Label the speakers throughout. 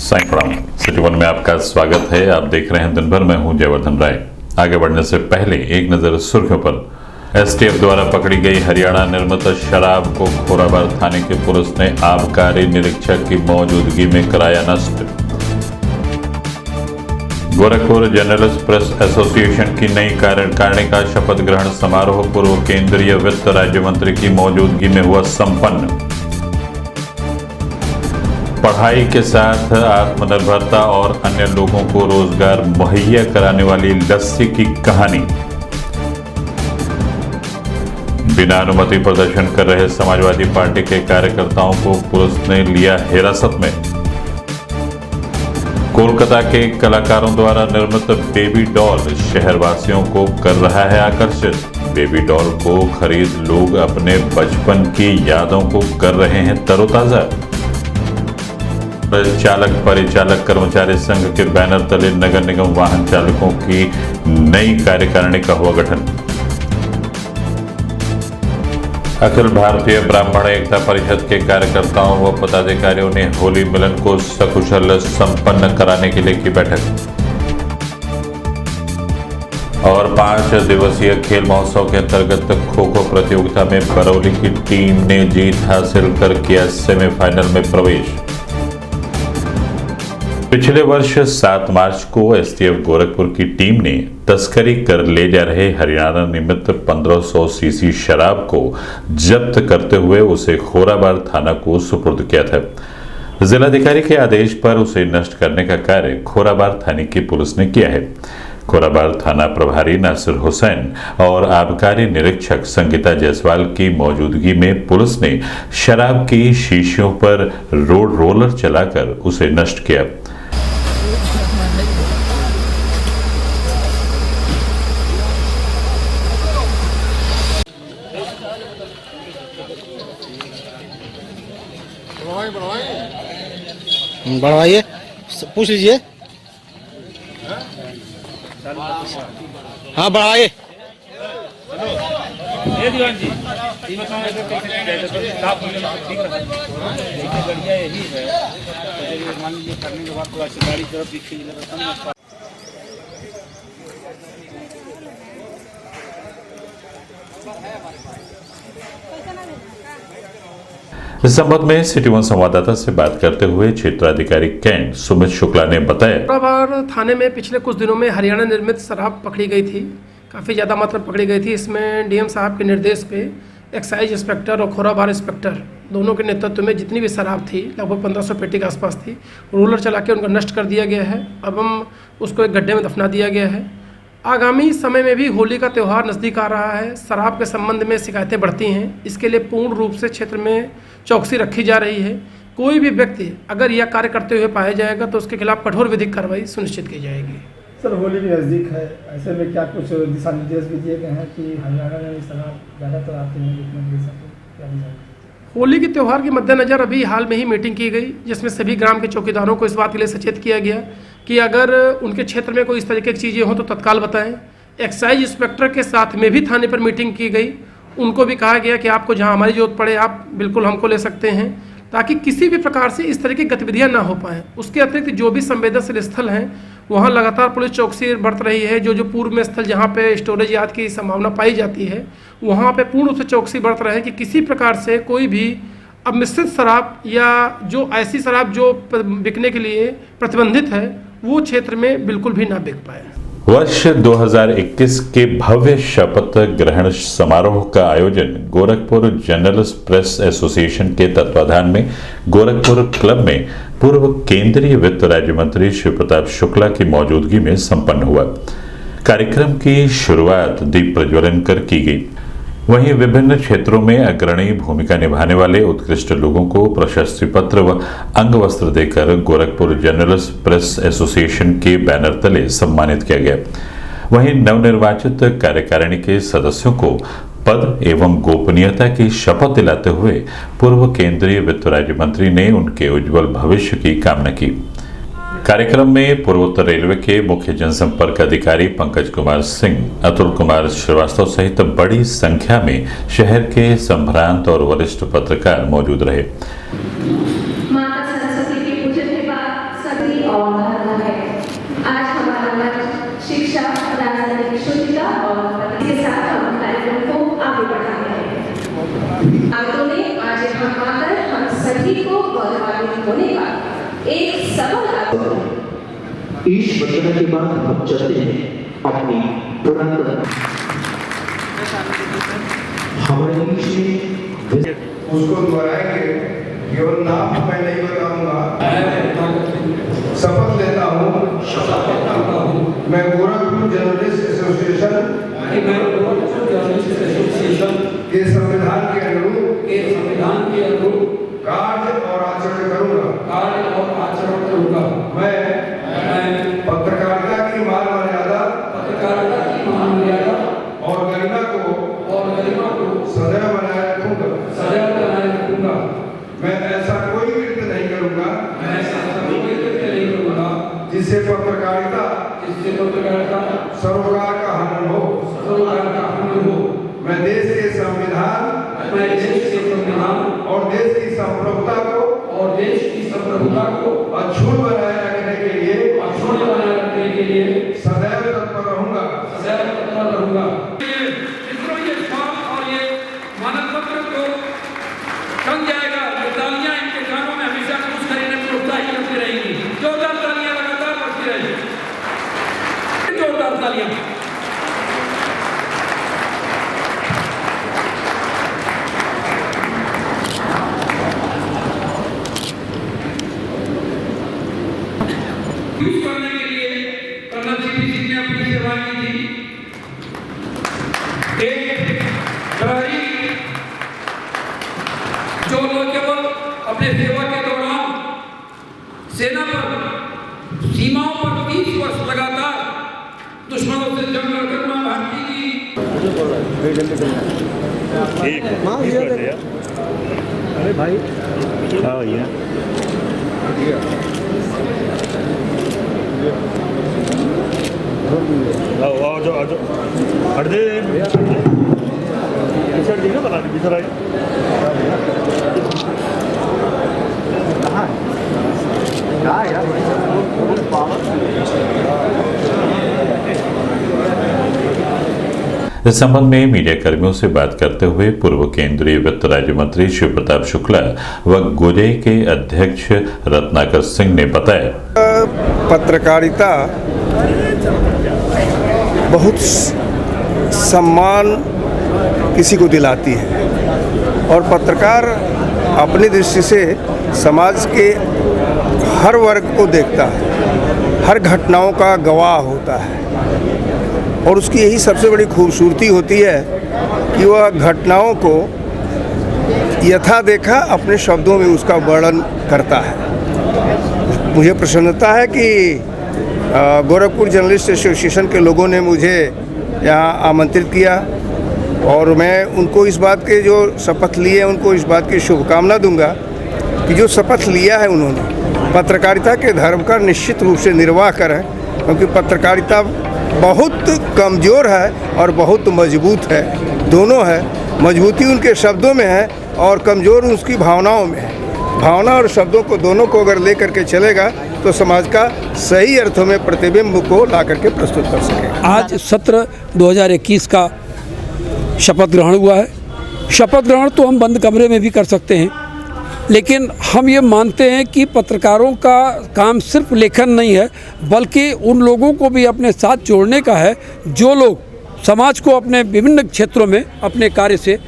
Speaker 1: साईं प्रणाम। City one में आपका स्वागत है। आप देख रहे हैं दिन भर, मैं हूं जयवर्धन राय। आगे बढ़ने से पहले एक नजर सुर्खियों पर। एसटीएफ द्वारा पकड़ी गई हरियाणा निर्मित शराब को खोराबार थाने की पुलिस ने आबकारी निरीक्षक की मौजूदगी में कराया नष्ट। गोरखपुर जर्नलिस्ट प्रेस एसोसिएशन की नई कार्यकारिणी का शपथ ग्रहण समारोह पूर्व केंद्रीय वित्त राज्य मंत्री की मौजूदगी में हुआ संपन्न। पढ़ाई के साथ आत्मनिर्भरता और अन्य लोगों को रोजगार मुहैया कराने वाली लस्सी की कहानी। बिना अनुमति प्रदर्शन कर रहे समाजवादी पार्टी के कार्यकर्ताओं को पुलिस ने लिया हिरासत में। कोलकाता के कलाकारों द्वारा निर्मित बेबी डॉल शहरवासियों को कर रहा है आकर्षित। बेबी डॉल को खरीद लोग अपने बचपन की यादों को कर रहे हैं तरोताजा। चालक परिचालक कर्मचारी संघ के बैनर तले नगर निगम वाहन चालकों की नई कार्यकारिणी का हुआ गठन। अखिल भारतीय ब्राह्मण एकता परिषद के कार्यकर्ताओं व पदाधिकारियों ने होली मिलन को सकुशल संपन्न कराने के लिए की बैठक। और 5 दिवसीय खेल महोत्सव के अंतर्गत खो खो प्रतियोगिता में बरौली की टीम ने जीत हासिल कर किया सेमीफाइनल में प्रवेश। पिछले वर्ष 7 मार्च को एसटीएफ गोरखपुर की टीम ने तस्करी कर ले जा रहे हरियाणा निर्मित 1500 सीसी शराब को जब्त करते हुए उसे खोराबार थाना को सुपुर्द किया था। जिलाधिकारी के आदेश पर उसे नष्ट करने का कार्य खोराबार थाने की पुलिस ने किया है। खोराबार थाना प्रभारी नासिर हुसैन और आबकारी निरीक्षक संगीता जायसवाल की मौजूदगी में पुलिस ने शराब की शीशियों पर रोड रोलर चलाकर उसे नष्ट किया।
Speaker 2: बढ़वाइए, पूछ लीजिए। हाँ बढ़ाइए।
Speaker 3: दीवान जी ये बताओ, साफ ठीक रखा बढ़िया यही है। मान लीजिए करने के बाद थोड़ा सा गाड़ी तरफ दिखी लगा।
Speaker 1: इस संबंध में सिटी वन संवाददाता से बात करते हुए क्षेत्राधिकारी कैंट सुमित शुक्ला ने बताया,
Speaker 4: खोराबार थाने में पिछले कुछ दिनों में हरियाणा निर्मित शराब पकड़ी गई थी। काफ़ी ज़्यादा मात्रा पकड़ी गई थी। इसमें डीएम साहब के निर्देश पे एक्साइज इंस्पेक्टर और खोराबार इंस्पेक्टर दोनों के नेतृत्व में जितनी भी शराब थी, लगभग 1500 पेटी के आसपास थी, रोलर चला के उनका नष्ट कर दिया गया है। अब हम उसको एक गड्ढे में दफना दिया गया है। आगामी समय में भी होली का त्यौहार नज़दीक आ रहा है। शराब के संबंध में शिकायतें बढ़ती हैं। इसके लिए पूर्ण रूप से क्षेत्र में चौकसी रखी जा रही है। कोई भी व्यक्ति अगर यह कार्य करते हुए पाया जाएगा तो उसके खिलाफ कठोर विधिक कार्रवाई सुनिश्चित की जाएगी।
Speaker 5: सर, होली भी नज़दीक है, ऐसे में क्या कुछ दिशा निर्देश भी दिए गए हैं कि हरियाणा में शराब ज़्यादातर आते हैं?
Speaker 4: होली के त्यौहार के मद्देनज़र अभी हाल में ही मीटिंग की गई, जिसमें सभी ग्राम के चौकीदारों को इस बात के लिए सचेत किया गया कि अगर उनके क्षेत्र में कोई इस तरीके की चीज़ें हों तो तत्काल बताएं। एक्साइज इंस्पेक्टर के साथ में भी थाने पर मीटिंग की गई। उनको भी कहा गया कि आपको जहां हमारी जरूरत पड़े आप बिल्कुल हमको ले सकते हैं, ताकि किसी भी प्रकार से इस तरह की गतिविधियां ना हो पाएँ। उसके अतिरिक्त जो भी संवेदनशील स्थल हैं वहाँ लगातार पुलिस चौकसी बरत रही है। जो पूर्व में स्थल जहाँ पे स्टोरेज यार्ड की संभावना पाई जाती है वहाँ पे पूर्ण रूप से चौकसी बरत रहे हैं कि किसी प्रकार से कोई भी अब मिश्रित शराब या जो ऐसी शराब जो बिकने के लिए प्रतिबंधित है वो क्षेत्र में बिल्कुल भी ना बिक पाए।
Speaker 1: वर्ष 2021 के भव्य शपथ ग्रहण समारोह का आयोजन गोरखपुर जर्नलिस्ट प्रेस एसोसिएशन के तत्वाधान में गोरखपुर क्लब में पूर्व केंद्रीय वित्त राज्य मंत्री शिव प्रताप शुक्ला की मौजूदगी में संपन्न हुआ। कार्यक्रम की शुरुआत दीप प्रज्वलन कर की गई। वहीं विभिन्न क्षेत्रों में अग्रणी भूमिका निभाने वाले उत्कृष्ट लोगों को प्रशस्ति पत्र व अंग वस्त्र देकर गोरखपुर जर्नलिस्ट प्रेस एसोसिएशन के बैनर तले सम्मानित किया गया। वहीं नवनिर्वाचित कार्यकारिणी के सदस्यों को पद एवं गोपनीयता की शपथ दिलाते हुए पूर्व केंद्रीय वित्त राज्य मंत्री ने उनके उज्जवल भविष्य की कामना की। कार्यक्रम में पूर्वोत्तर रेलवे के मुख्य जनसंपर्क अधिकारी पंकज कुमार सिंह, अतुल कुमार श्रीवास्तव सहित बड़ी संख्या में शहर के संभ्रांत और वरिष्ठ पत्रकार मौजूद रहे।
Speaker 6: को गौरवान्वित होने का एक सबल
Speaker 7: ईश वंदना के बाद हम चलते हैं अपनी पुरातन हमारे बीच में
Speaker 8: उसको दोहराएंगे। केवल नाम मैं नहीं बताऊंगा, शपथ लेता हूँ मैं गोरखपुर जर्नलिस्ट एसोसिएशन के संविधान के अनुरूप कार्य और आचरण करूंगा। मैं पत्रकारिता की मान मर्यादा और गरिमा को सदैव बनाए रखूंगा। मैं ऐसा कोई कृत्य नहीं करूंगा जिससे पत्रकारिता सरोकार का हनन हो। मैं देश के संविधान और देश की संप्रभुता को अक्षुण्ण बनाए रखने के लिए सदैव तत्पर रहूंगा।
Speaker 9: ये छाप और ये मानव पत्र को टंग जाएगा। ये तालियां इनके कानों में हमेशा खुश करने में प्रोत्साहित करती रहेंगी। जोरदार तालियां लगातार बजती रहेंगी। जोरदार तालियां। यूज करने के लिए कर्नल सीपी सिंह ने अपनी सेवाएं की थी। एक प्रहरी जो न केवल अपने सेवा के दौरान सेना पर सीमाओं पर 30 वर्ष लगातार दुश्मनों से जंग लड़कर मां भारती की
Speaker 2: अरे भाई
Speaker 10: हाँ भैया आओ जो हट दे पिछड़ दी ना पता नहीं पिछड़ आई
Speaker 1: इस संबंध में मीडिया कर्मियों से बात करते हुए पूर्व केंद्रीय वित्त राज्य मंत्री शिव प्रताप शुक्ला व गोजई के अध्यक्ष रत्नाकर सिंह ने बताया,
Speaker 8: पत्रकारिता बहुत सम्मान किसी को दिलाती है और पत्रकार अपनी दृष्टि से समाज के हर वर्ग को देखता है, हर घटनाओं का गवाह होता है और उसकी यही सबसे बड़ी खूबसूरती होती है कि वह घटनाओं को यथा देखा अपने शब्दों में उसका वर्णन करता है। मुझे प्रसन्नता है कि गोरखपुर जर्नलिस्ट एसोसिएशन के लोगों ने मुझे यहाँ आमंत्रित किया और मैं उनको इस बात के जो शपथ लिए उनको इस बात की शुभकामना दूंगा कि जो शपथ लिया है उन्होंने पत्रकारिता के धर्म का निश्चित रूप से निर्वाह करें, क्योंकि पत्रकारिता बहुत कमज़ोर है और बहुत मजबूत है, दोनों है। मजबूती उनके शब्दों में है और कमज़ोर उसकी भावनाओं में है। भावना और शब्दों को दोनों को अगर ले करके चलेगा तो समाज का सही अर्थों में प्रतिबिंब को ला करके प्रस्तुत कर सके।
Speaker 9: आज सत्र 2021 का शपथ ग्रहण हुआ है। शपथ ग्रहण तो हम बंद कमरे में भी कर सकते हैं, लेकिन हम ये मानते हैं कि पत्रकारों का काम सिर्फ लेखन नहीं है, बल्कि उन लोगों को भी अपने साथ जोड़ने का है जो लोग समाज को अपने विभिन्न क्षेत्रों में अपने कार्य से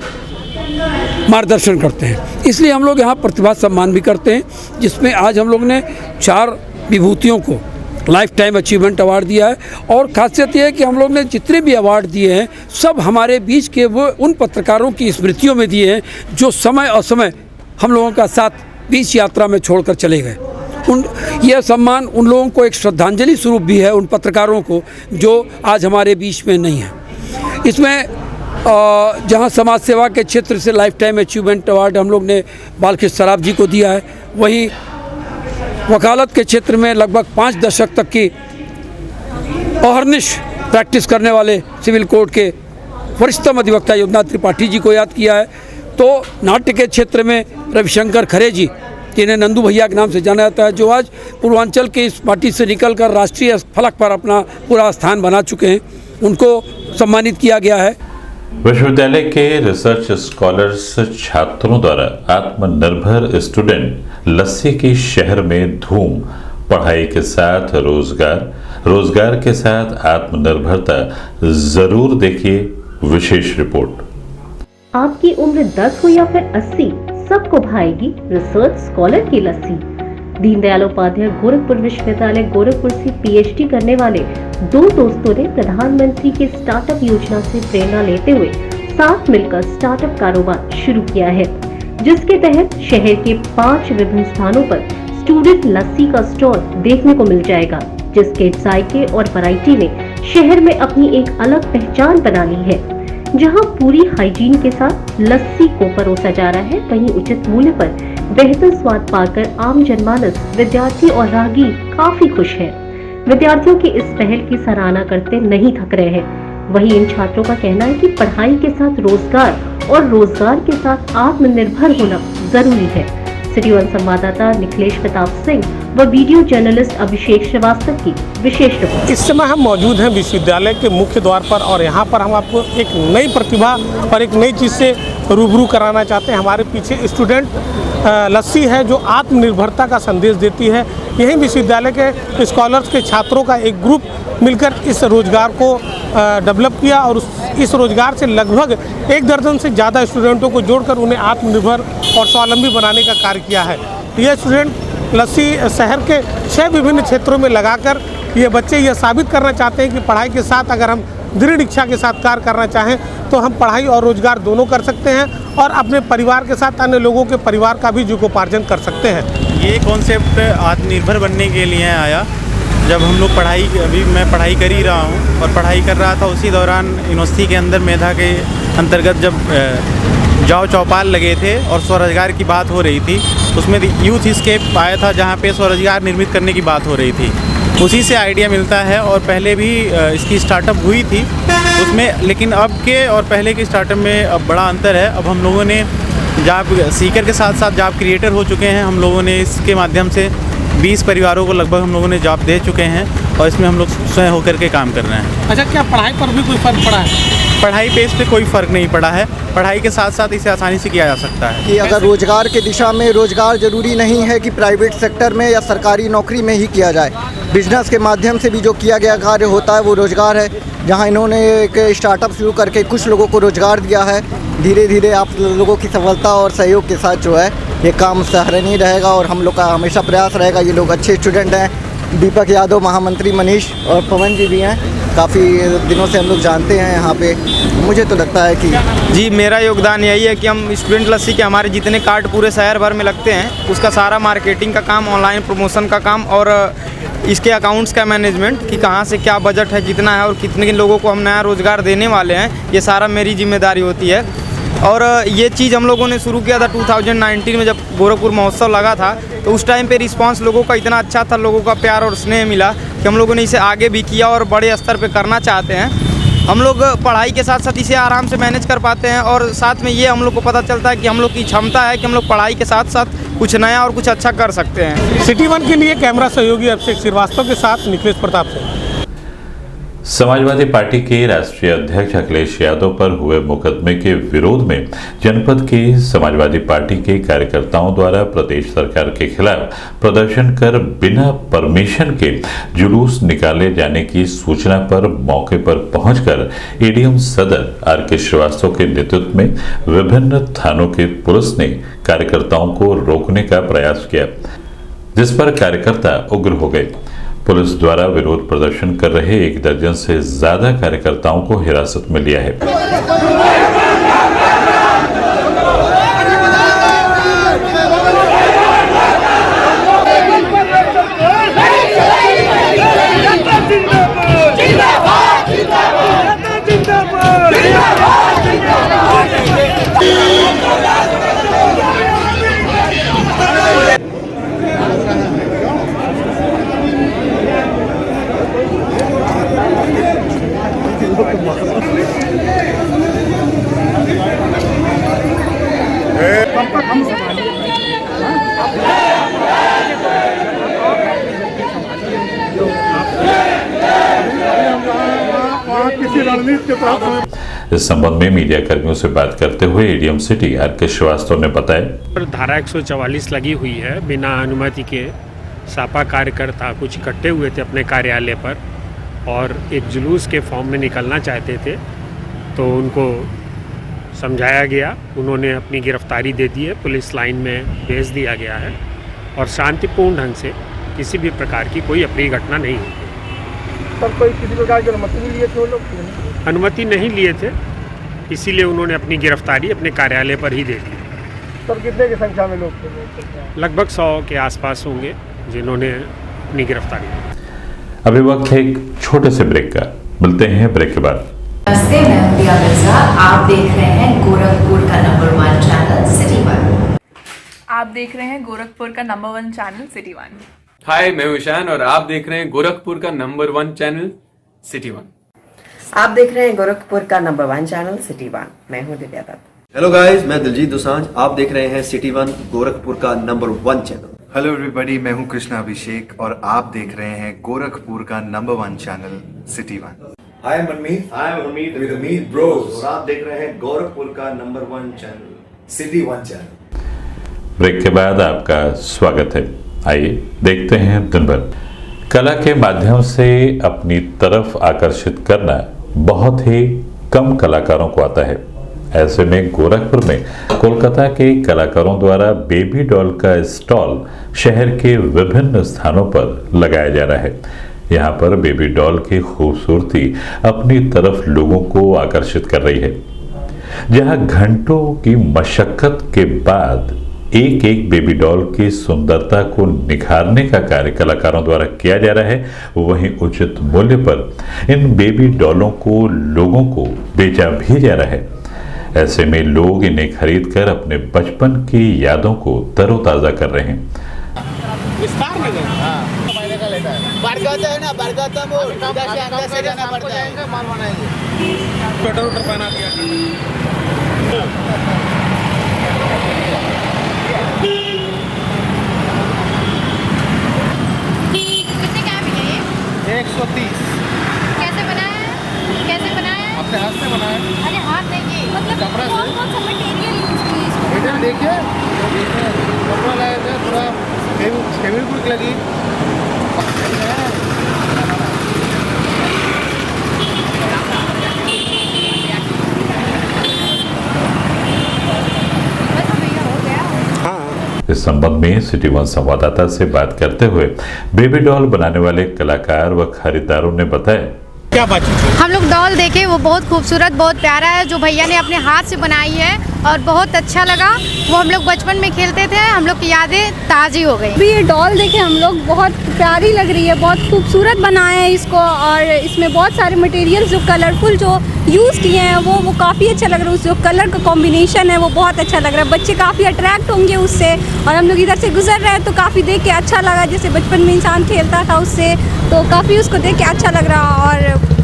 Speaker 9: मार्गदर्शन करते हैं। इसलिए हम लोग यहाँ प्रतिभा सम्मान भी करते हैं, जिसमें आज हम लोग ने 4 विभूतियों को लाइफ टाइम अचीवमेंट अवार्ड दिया है। और खासियत यह है कि हम लोग ने जितने भी अवार्ड दिए हैं सब हमारे बीच के वो उन पत्रकारों की स्मृतियों में दिए हैं जो समय असमय हम लोगों का साथ बीच यात्रा में छोड़कर चले गए। यह सम्मान उन लोगों को एक श्रद्धांजलि स्वरूप भी है, उन पत्रकारों को जो आज हमारे बीच में नहीं है। इसमें जहां समाज सेवा के क्षेत्र से लाइफ टाइम अचीवमेंट अवार्ड हम लोग ने बालकृष्ण सराफ जी को दिया है, वहीं वकालत के क्षेत्र में लगभग 5 दशक तक की अहर्निश प्रैक्टिस करने वाले सिविल कोर्ट के वरिष्ठतम अधिवक्ता योगनाथ त्रिपाठी जी को याद किया है। तो नाट्य के क्षेत्र में रविशंकर खरे जी, जिन्हें नंदू भैया के नाम से जाना जाता है, जो आज पूर्वांचल के इस पार्टी से निकलकर राष्ट्रीय फलक पर अपना पूरा स्थान बना चुके हैं, उनको सम्मानित किया गया है।
Speaker 1: विश्वविद्यालय के रिसर्च स्कॉलर्स छात्रों द्वारा आत्मनिर्भर स्टूडेंट लस्सी की शहर में धूम, पढ़ाई के साथ रोजगार के साथ आत्मनिर्भरता। जरूर देखिए विशेष रिपोर्ट।
Speaker 6: आपकी उम्र 10 हो या फिर 80, सबको भाएगी रिसर्च स्कॉलर की लस्सी। दीनदयाल उपाध्याय गोरखपुर विश्वविद्यालय गोरखपुर से पीएचडी करने वाले दो दोस्तों ने प्रधानमंत्री की स्टार्टअप योजना से प्रेरणा लेते हुए साथ मिलकर स्टार्टअप कारोबार शुरू किया है, जिसके तहत शहर के 5 विभिन्न स्थानों पर स्टूडेंट लस्सी का स्टॉल देखने को मिल जाएगा, जिसके जायके और वैरायटी ने शहर में अपनी एक अलग पहचान बना ली है। जहां पूरी हाइजीन के साथ लस्सी को परोसा जा रहा है, वहीं उचित मूल्य पर बेहतर स्वाद पाकर आम जनमानस, विद्यार्थी और राहगीर काफी खुश है। विद्यार्थियों की इस पहल की सराहना करते नहीं थक रहे हैं। वहीं इन छात्रों का कहना है कि पढ़ाई के साथ रोजगार और रोजगार के साथ आत्मनिर्भर होना जरूरी है। सिटी वन संवाददाता निखिलेश प्रताप सिंह व वीडियो जर्नलिस्ट अभिषेक श्रीवास्तव की विशेष रिपोर्ट।
Speaker 2: इस समय हम मौजूद हैं विश्वविद्यालय के मुख्य द्वार पर और यहाँ पर हम आपको एक नई प्रतिभा और एक नई चीज़ से रूबरू कराना चाहते हैं। हमारे पीछे स्टूडेंट लस्सी है जो आत्मनिर्भरता का संदेश देती है। यहीं विश्वविद्यालय के स्कॉलर्स के छात्रों का एक ग्रुप मिलकर इस रोजगार को डेवलप किया और इस रोजगार से लगभग 1 दर्जन से ज़्यादा स्टूडेंटों को जोड़कर उन्हें आत्मनिर्भर और स्वावलंबी बनाने का कार्य किया है। यह स्टूडेंट लस्सी शहर के 6 विभिन्न क्षेत्रों में लगाकर ये बच्चे ये साबित करना चाहते हैं कि पढ़ाई के साथ अगर हम दृढ़ इच्छा के साथ कार्य करना चाहें तो हम पढ़ाई और रोजगार दोनों कर सकते हैं और अपने परिवार के साथ अन्य लोगों के परिवार का भी जीविकोपार्जन कर सकते हैं।
Speaker 11: ये कॉन्सेप्ट आत्मनिर्भर बनने के लिए आया जब हम लोग अभी मैं पढ़ाई कर ही रहा हूँ और पढ़ाई कर रहा था, उसी दौरान यूनिवर्सिटी के अंदर मेधा के अंतर्गत जब जाओ चौपाल लगे थे और स्वरोजगार की बात हो रही थी, उसमें यूथ स्केप आया था जहाँ पे स्वरोजगार निर्मित करने की बात हो रही थी। उसी से आइडिया मिलता है और पहले भी इसकी स्टार्टअप हुई थी उसमें, लेकिन अब के और पहले के स्टार्टअप में अब बड़ा अंतर है। अब हम लोगों ने जॉब सीकर के साथ साथ जॉब क्रिएटर हो चुके हैं। हम लोगों ने इसके माध्यम से 20 परिवारों को लगभग हम लोगों ने जॉब दे चुके हैं और इसमें हम लोग स्वयं होकर के काम कर रहे हैं।
Speaker 2: अच्छा, क्या पढ़ाई पर भी कोई फ़र्क पड़ा है?
Speaker 11: पढ़ाई पे इस पर कोई फ़र्क नहीं पड़ा है। पढ़ाई के साथ साथ इसे आसानी से किया जा सकता है
Speaker 12: कि अगर रोजगार के दिशा में रोजगार ज़रूरी नहीं है कि प्राइवेट सेक्टर में या सरकारी नौकरी में ही किया जाए। बिजनेस के माध्यम से भी जो किया गया कार्य होता है वो रोजगार है। जहां इन्होंने एक स्टार्टअप शुरू करके कुछ लोगों को रोजगार दिया है, धीरे धीरे आप लोगों की सफलता और सहयोग के साथ जो है ये काम सराहनीय रहेगा और हम लोग का हमेशा प्रयास रहेगा। ये लोग अच्छे स्टूडेंट हैं। दीपक यादव, महामंत्री मनीष और पवन जी भी हैं, काफ़ी दिनों से हम लोग जानते हैं यहाँ पे। मुझे तो लगता है कि
Speaker 13: जी मेरा योगदान यही है कि हम स्टूडेंट लस्सी के हमारे जितने कार्ड पूरे शहर भर में लगते हैं उसका सारा मार्केटिंग का काम, ऑनलाइन प्रमोशन का काम और इसके अकाउंट्स का मैनेजमेंट कि कहाँ से क्या बजट है, कितना है और कितने लोगों को हम नया रोज़गार देने वाले हैं, ये सारा मेरी जिम्मेदारी होती है। और ये चीज़ हम लोगों ने शुरू किया था 2019 में जब गोरखपुर महोत्सव लगा था, तो उस टाइम पे रिस्पांस लोगों का इतना अच्छा था, लोगों का प्यार और स्नेह मिला कि हम लोगों ने इसे आगे भी किया और बड़े स्तर पे करना चाहते हैं। हम लोग पढ़ाई के साथ साथ इसे आराम से मैनेज कर पाते हैं और साथ में ये हम लोग को पता चलता है कि हम लोग की क्षमता है कि हम लोग पढ़ाई के साथ साथ कुछ नया और कुछ अच्छा कर सकते हैं।
Speaker 2: सिटी वन के लिए कैमरा सहयोगी अभिषेक श्रीवास्तव के साथ निखिलेश प्रताप सिंह।
Speaker 1: समाजवादी पार्टी के राष्ट्रीय अध्यक्ष अखिलेश यादव पर हुए मुकदमे के विरोध में जनपद के समाजवादी पार्टी के कार्यकर्ताओं द्वारा प्रदेश सरकार के खिलाफ प्रदर्शन कर बिना परमिशन के जुलूस निकाले जाने की सूचना पर मौके पर पहुंचकर एडीएम सदर आर.के. श्रीवास्तव के नेतृत्व में विभिन्न थानों के पुलिस ने कार्यकर्ताओं को रोकने का प्रयास किया, जिस पर कार्यकर्ता उग्र हो गए। पुलिस द्वारा विरोध प्रदर्शन कर रहे 1 दर्जन से ज्यादा कार्यकर्ताओं को हिरासत में लिया है। इस संबंध में मीडिया कर्मियों से बात करते हुए एडीएम सिटी आर.के. श्रीवास्तव ने बताया,
Speaker 14: धारा 144 लगी हुई है। बिना अनुमति के सापा कार्यकर्ता कुछ इकट्ठे हुए थे अपने कार्यालय पर और एक जुलूस के फॉर्म में निकलना चाहते थे, तो उनको समझाया गया, उन्होंने अपनी गिरफ्तारी दे दी है, पुलिस लाइन में भेज दिया गया है और शांतिपूर्ण ढंग से किसी भी प्रकार की कोई अप्रिय घटना नहीं हुई।
Speaker 5: सर, कोई किसी प्रकार की अनुमति नहीं लिए थे वो लोग?
Speaker 14: अनुमति नहीं लिए थे, इसीलिए उन्होंने अपनी गिरफ्तारी अपने कार्यालय पर ही दे दी।
Speaker 5: सर, कितने की संख्या में लोग थे?
Speaker 14: लगभग 100 के आसपास होंगे जिन्होंने अपनी गिरफ्तारी दी।
Speaker 1: अभी वक्त है एक छोटे से ब्रेक का, मिलते हैं ब्रेक के बाद।
Speaker 15: नमस्ते, मैं प्रिया मिर्जा। आप देख रहे हैं गोरखपुर का नंबर 1 चैनल सिटी 1।
Speaker 16: आप देख रहे हैं गोरखपुर का नंबर 1 चैनल सिटी 1।
Speaker 17: हाय, मैं ईशान और आप देख रहे हैं गोरखपुर का नंबर 1 चैनल सिटी 1।
Speaker 15: आप देख रहे हैं गोरखपुर का नंबर 1 चैनल सिटी 1। मैं हूं दिव्या दत्त।
Speaker 18: हेलो गाइस, मैं दिलजीत दोसांझ। आप देख रहे हैं सिटी 1 गोरखपुर का नंबर 1 चैनल।
Speaker 19: हेलो एवरीबॉडी, मैं हूं कृष्णा अभिषेक और आप देख रहे हैं गोरखपुर का number 1 channel city 1।
Speaker 18: Hi Manmeet, with Amit bros और आप देख रहे हैं गोरखपुर का number 1 channel city 1 channel.
Speaker 1: Break के बाद आपका स्वागत है। आइए देखते हैं दिन भर। कला के माध्यम से अपनी तरफ आकर्षित करना बहुत ही कम कलाकारों को आता है। ऐसे में गोरखपुर में कोलकाता के कलाकारों द्वारा बेबी डॉल का स्टॉल शहर के विभिन्न स्थानों पर लगाया जा रहा है। यहाँ पर बेबी डॉल की खूबसूरती अपनी तरफ लोगों को आकर्षित कर रही है। जहाँ घंटों की मशक्कत के बाद एक एक बेबी डॉल की सुंदरता को निखारने का कार्य कलाकारों द्वारा किया जा रहा है, वहीं उचित मूल्य पर इन बेबी डॉलों को लोगों को बेचा भी जा रहा है। ऐसे में लोग इन्हें खरीदकर अपने बचपन की यादों को तरोताजा कर रहे हैं।
Speaker 13: बरगद है ना, बरगद अंदर से जाना पड़ता है।
Speaker 2: स्वेटर पहना दिया।
Speaker 20: कितने का है ये?
Speaker 13: 130।
Speaker 20: कैसे बनाया है? कैसे बनाया है?
Speaker 13: अपने हाथ से बनाया।
Speaker 20: अरे हाथ नहीं, मतलब कौन कौन सा मटेरियल यूज किया इसको?
Speaker 13: मटेरियल देखिए, कपड़ा लाए थे, थोड़ा फेविक्विक लगी।
Speaker 1: इस संबंध में सिटी 1 संवाददाता से बात करते हुए बेबी डॉल बनाने वाले कलाकार व खरीदारों ने बताया,
Speaker 2: क्या बातचीत है?
Speaker 20: हम लोग डॉल देखे, वो बहुत खूबसूरत, बहुत प्यारा है, जो भैया ने अपने हाथ से बनाई है और बहुत अच्छा लगा। वो हम लोग बचपन में खेलते थे, हम लोग की यादें ताज़ी हो गई।
Speaker 21: अभी ये डॉल देखे हम लोग, बहुत प्यारी लग रही है, बहुत खूबसूरत बनाया है इसको और इसमें बहुत सारे मटेरियल्स जो कलरफुल जो यूज़ किए हैं वो काफ़ी अच्छा लग रहा है। उस जो कलर का कॉम्बिनेशन है वो बहुत अच्छा लग रहा है। बच्चे काफ़ी अट्रैक्ट होंगे उससे और हम लोग इधर से गुजर रहे हैं तो काफ़ी देख के अच्छा लगा। जैसे बचपन में इंसान खेलता था उससे, तो काफ़ी उसको देख के अच्छा लग रहा और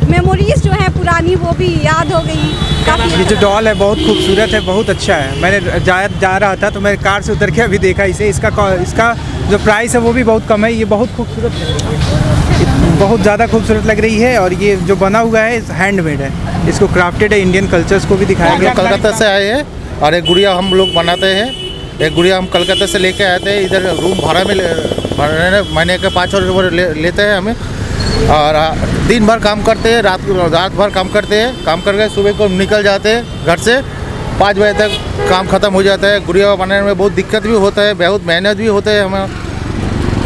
Speaker 21: मेमोरीज जो है पुरानी वो भी याद हो गई। काफ़ी
Speaker 13: ये जो डॉल है बहुत खूबसूरत है, बहुत अच्छा है। मैंने जा रहा था तो मैं कार से उतर के अभी देखा इसे। इसका जो प्राइस है वो भी बहुत कम है। ये बहुत खूबसूरत है, बहुत ज़्यादा खूबसूरत लग रही है और ये जो बना हुआ है हैंडमेड है, इसको क्राफ्टेड है। इंडियन कल्चर्स को भी दिखाया गया।
Speaker 22: कलकत्ता से आए हैं और एक गुड़िया हम लोग बनाते हैं। एक गुड़िया हम कलकत्ता से लेके आए थे। इधर रूम भाड़ा में महीने के 500 रुपये लेते हैं हमें और दिन भर काम करते हैं, रात भर काम करते हैं। काम करके सुबह को निकल जाते हैं घर से, 5 बजे तक काम ख़त्म हो जाता है। गुड़िया बनाने में बहुत दिक्कत भी होता है, बहुत मेहनत भी होता है हमें।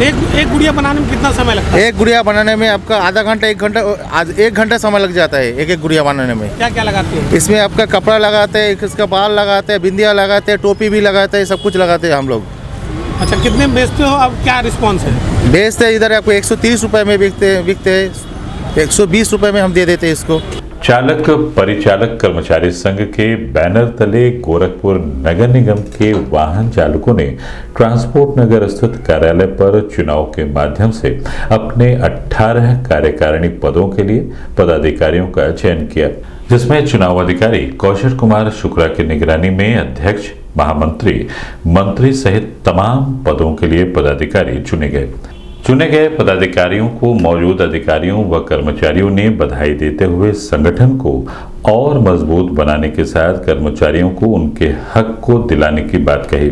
Speaker 2: एक गुड़िया बनाने में कितना समय लगता है?
Speaker 22: एक गुड़िया बनाने में आपका आधा घंटा 1 घंटा समय लग जाता है। एक गुड़िया बनाने में
Speaker 2: क्या क्या लगाते हैं?
Speaker 22: इसमें आपका कपड़ा लगाते हैं, इसका बाल लगाते हैं, बिंदिया लगाते हैं, टोपी भी लगाते हैं, सब कुछ लगाते हैं हम लोग।
Speaker 2: अच्छा, कितने में बेचते हो? अब क्या रिस्पॉन्स है?
Speaker 22: बेचते हैं इधर आपको 130 रुपये में बिकते हैं, 120 रुपये में हम दे देते हैं इसको।
Speaker 1: चालक परिचालक कर्मचारी संघ के बैनर तले गोरखपुर नगर निगम के वाहन चालकों ने ट्रांसपोर्ट नगर स्थित कार्यालय पर चुनाव के माध्यम से अपने 18 कार्यकारिणी पदों के लिए पदाधिकारियों का चयन किया, जिसमें चुनाव अधिकारी कौशल कुमार शुक्ला की निगरानी में अध्यक्ष, महामंत्री, मंत्री सहित तमाम पदों के लिए पदाधिकारी चुने गए। चुने गए पदाधिकारियों को मौजूद अधिकारियों व कर्मचारियों ने बधाई देते हुए संगठन को और मजबूत बनाने के साथ कर्मचारियों को उनके हक को दिलाने की बात कही।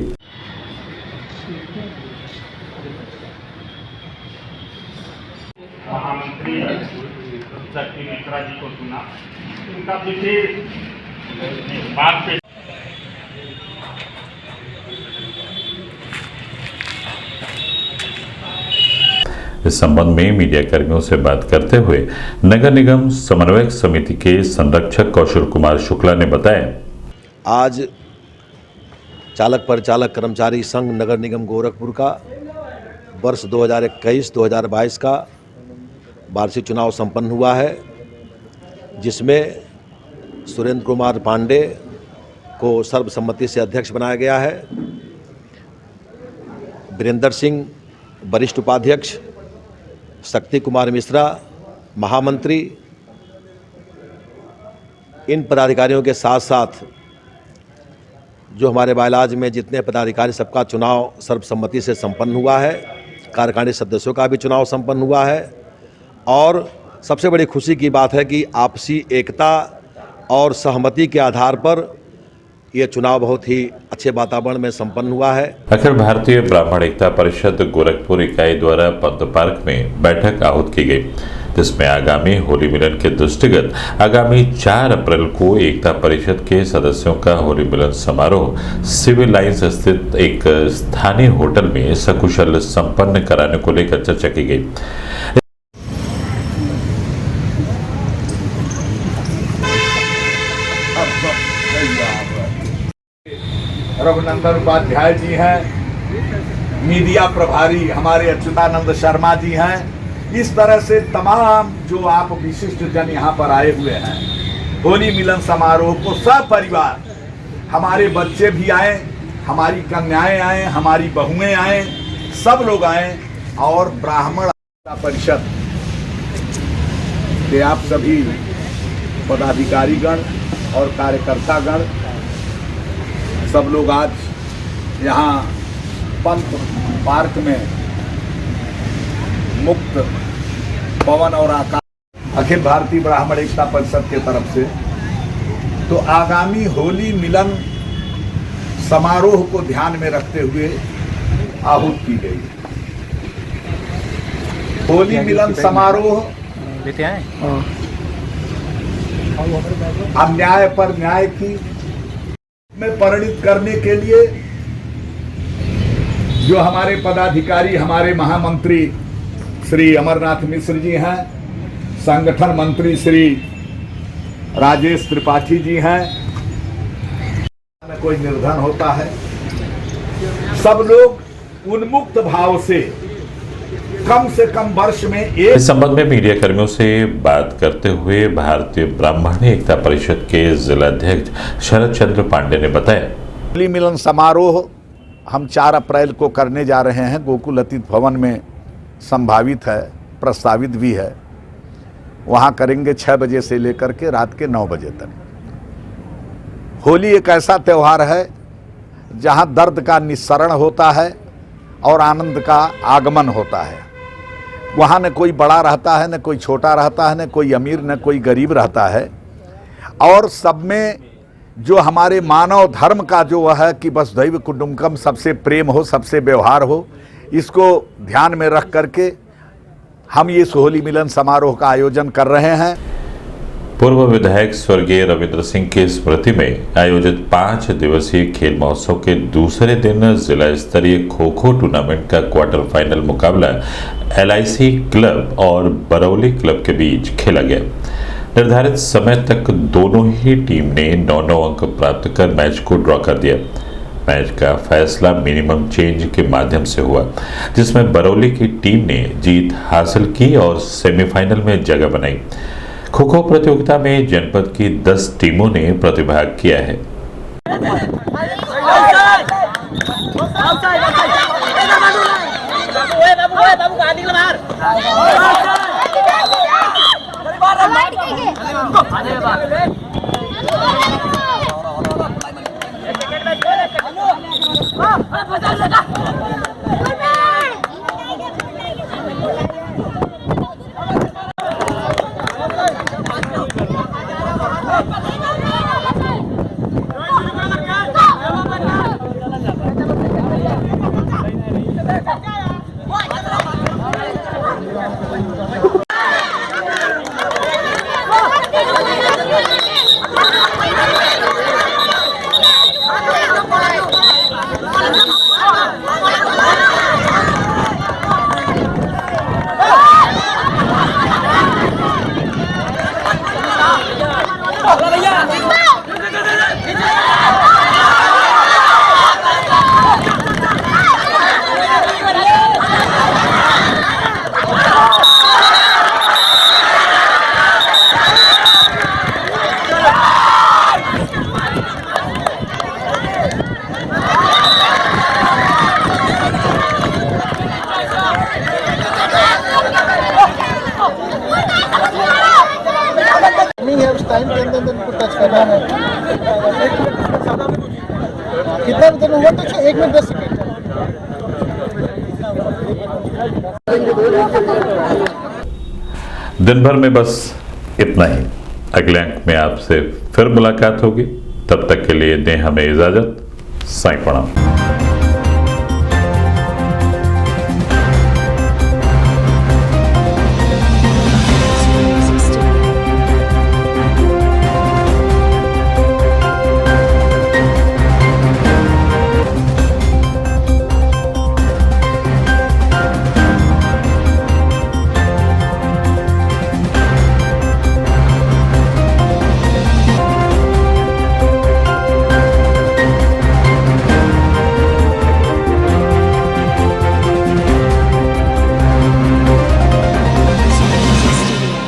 Speaker 10: महामंत्री मित्रा जी को सुना, उनका विशेष बात पे
Speaker 1: इस संबंध में मीडिया कर्मियों से बात करते हुए नगर निगम समन्वयक समिति के संरक्षक कौशल कुमार शुक्ला ने बताया,
Speaker 3: आज चालक परिचालक कर्मचारी संघ नगर निगम गोरखपुर का वर्ष 2021-2022 का वार्षिक चुनाव संपन्न हुआ है, जिसमें सुरेंद्र कुमार पांडे को सर्वसम्मति से अध्यक्ष बनाया गया है। वीरेंद्र सिंह वरिष्ठ उपाध्यक्ष, शक्ति कुमार मिश्रा महामंत्री। इन पदाधिकारियों के साथ साथ जो हमारे बायलाज में जितने पदाधिकारी सबका चुनाव सर्वसम्मति से संपन्न हुआ है। कार्यकारिणी सदस्यों का भी चुनाव संपन्न हुआ है और सबसे बड़ी खुशी की बात है कि आपसी एकता और सहमति के आधार पर ये चुनाव बहुत ही अच्छे वातावरण में संपन्न हुआ है।
Speaker 1: अखिल भारतीय ब्राह्मण एकता परिषद गोरखपुर इकाई द्वारा पंत पार्क में बैठक आहूत की गई, जिसमें आगामी होली मिलन के दृष्टिगत आगामी 4 अप्रैल को एकता परिषद के सदस्यों का होली मिलन समारोह सिविल लाइंस स्थित एक स्थानीय होटल में सकुशल संपन्न कराने को लेकर चर्चा की गई।
Speaker 4: रघुनंदन उपाध्याय जी हैं, मीडिया प्रभारी हमारे अच्युतानंद शर्मा जी हैं। इस तरह से तमाम जो आप विशिष्ट जन यहाँ पर आए हुए हैं, होली मिलन समारोह को सपरिवार, हमारे बच्चे भी आए, हमारी कन्याएं आए, हमारी बहुएं आए, सब लोग आए और ब्राह्मण परिषद के आप सभी पदाधिकारीगण और कार्यकर्तागण सब लोग आज यहाँ पंत पार्क में मुक्त पवन और आकाश अखिल भारतीय ब्राह्मण एकता परिषद के तरफ से तो आगामी होली मिलन समारोह को ध्यान में रखते हुए आहूत की गई। होली मिलन समारोह अन्याय पर न्याय की में परिणित करने के लिए जो हमारे पदाधिकारी, हमारे महामंत्री श्री अमरनाथ मिश्र जी हैं, संगठन मंत्री श्री राजेश त्रिपाठी जी हैं, कोई निर्धन होता है, सब लोग उन्मुक्त भाव से कम वर्ष में एक।
Speaker 1: इस संबंध में मीडिया कर्मियों से बात करते हुए भारतीय ब्राह्मण एकता परिषद के जिलाध्यक्ष शरद चंद्र पांडे ने बताया,
Speaker 4: होली मिलन समारोह हम 4 अप्रैल को करने जा रहे हैं। गोकुल अतीत भवन में संभावित है, प्रस्तावित भी है। वहाँ करेंगे 6 बजे से लेकर के रात के 9 बजे तक। होली एक ऐसा त्यौहार है जहाँ दर्द का निस्सरण होता है और आनंद का आगमन होता है। वहाँ न कोई बड़ा रहता है, न कोई छोटा रहता है, न कोई अमीर न कोई गरीब रहता है और सब में जो हमारे मानव धर्म का जो वह है कि वसुधैव कुटुंबकम, सबसे प्रेम हो, सबसे व्यवहार हो, इसको ध्यान में रख करके हम ये होली मिलन समारोह का आयोजन कर रहे हैं।
Speaker 1: पूर्व विधायक स्वर्गीय रविंद्र सिंह की स्मृति में आयोजित 5 दिवसीय खेल महोत्सव के दूसरे दिन जिला स्तरीय खो खो टूर्नामेंट का क्वार्टर फाइनल मुकाबला LIC क्लब और बरौली क्लब के बीच खेला गया। निर्धारित समय तक दोनों ही टीम ने 9-9 अंक प्राप्त कर मैच को ड्रॉ कर दिया। मैच का फैसला मिनिमम चेंज के माध्यम से हुआ, जिसमें बरौली की टीम ने जीत हासिल की और सेमीफाइनल में जगह बनाई। खो खो प्रतियोगिता में जनपद की 10 टीमों ने प्रतिभाग किया है।
Speaker 5: एक मिनट 10 सेकंड।
Speaker 1: दिन भर में बस इतना ही। अगले अंक में आपसे फिर मुलाकात होगी। तब तक के लिए दें हमें इजाजत। साईं प्रणाम।